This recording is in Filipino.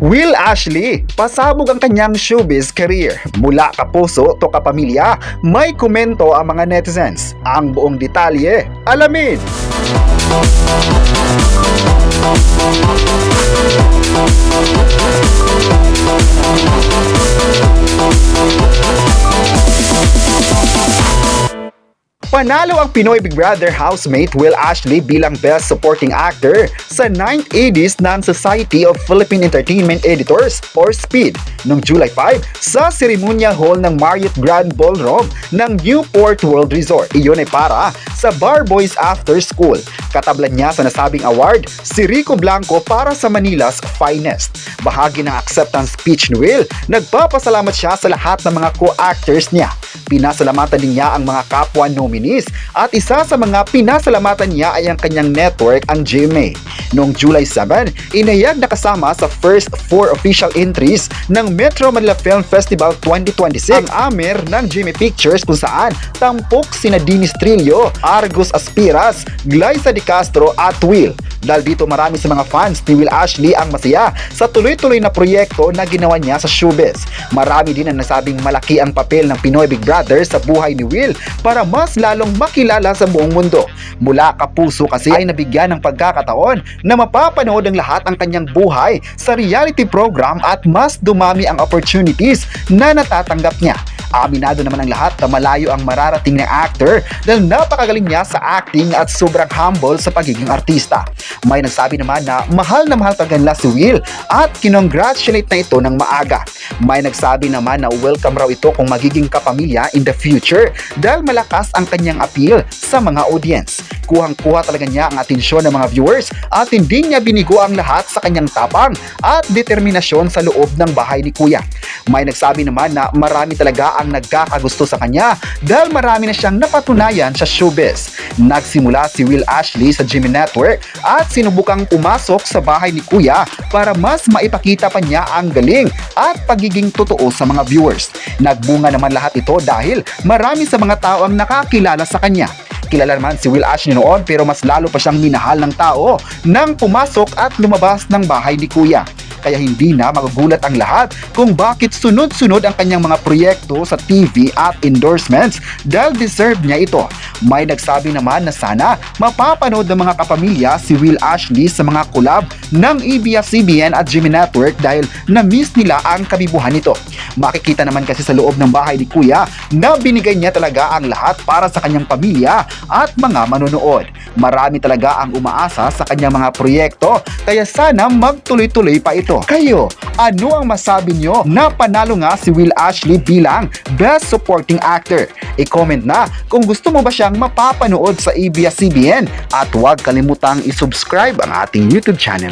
Will Ashley, pasabog ang kanyang showbiz career. Mula kapuso to kapamilya, may komento ang mga netizens. Ang buong detalye, alamin! Panalo ang Pinoy Big Brother housemate Will Ashley bilang Best Supporting Actor sa 9th Edis ng Society of Philippine Entertainment Editors or SPEED noong July 5 sa Ceremonial Hall ng Marriott Grand Ballroom ng Newport World Resort. Iyon ay para sa Bar Boys After School. Katablan niya sa nasabing award si Rico Blanco para sa Manila's Finest. Bahagi ng acceptance speech ni Will, nagpapasalamat siya sa lahat ng mga co-actors niya. Pinasalamatan din niya ang mga kapwa nominees at isa sa mga pinasalamatan niya ay ang kanyang network, ang GMA. Noong July 7, inayag na kasama sa first 4 official entries ng Metro Manila Film Festival 2026 ang Amer ng GMA Pictures kung saan tampok sina Dennis Trillo, Argus Aspiras, Glyza De Castro at Will. Dahil dito marami sa mga fans ni Will Ashley ang masaya sa tuloy-tuloy na proyekto na ginawa niya sa showbiz. Marami din ang nasabing malaki ang papel ng Pinoy Big Brother sa buhay ni Will para mas lalong makilala sa buong mundo. Mula kapuso kasi ay nabigyan ng pagkakataon na mapapanood ang lahat ang kanyang buhay sa reality program at mas dumami ang opportunities na natatanggap niya. Aminado naman ang lahat na malayo ang mararating ng actor dahil napakagaling niya sa acting at sobrang humble sa pagiging artista. May nagsabi naman na mahal talaga si Will at kinongratulate na ito ng maaga. May nagsabi naman na welcome raw ito kung magiging kapamilya in the future dahil malakas ang kanyang appeal sa mga audience. Kuhang-kuha talaga niya ang atensyon ng mga viewers at hindi niya binigo ang lahat sa kanyang tapang at determinasyon sa loob ng bahay ni Kuya. May nagsabi naman na marami talaga ang nagkakagusto sa kanya dahil marami na siyang napatunayan sa showbiz. Nagsimula si Will Ashley sa GMA Network at sinubukang pumasok sa bahay ni Kuya para mas maipakita pa niya ang galing at pagiging totoo sa mga viewers. Nagbunga naman lahat ito dahil marami sa mga tao ang nakakilala sa kanya. Kilala naman si Will Ashley noon pero mas lalo pa siyang minahal ng tao nang pumasok at lumabas ng bahay ni Kuya. Kaya hindi na magugulat ang lahat kung bakit sunod-sunod ang kanyang mga proyekto sa TV at endorsements dahil deserve niya ito. May nagsabi naman na sana mapapanood ng mga kapamilya si Will Ashley sa mga collab ng ABS-CBN at GMA Network dahil na-miss nila ang kabibuhan nito. Makikita naman kasi sa loob ng bahay ni Kuya na binigay niya talaga ang lahat para sa kanyang pamilya at mga manonood. Marami talaga ang umaasa sa kanyang mga proyekto kaya sana magtuloy-tuloy pa ito. Kayo, ano ang masabi nyo na panalo nga si Will Ashley bilang Best Supporting Actor? I-comment na kung gusto mo ba siyang mapapanood sa ABS-CBN at huwag kalimutang i-subscribe ang ating YouTube channel.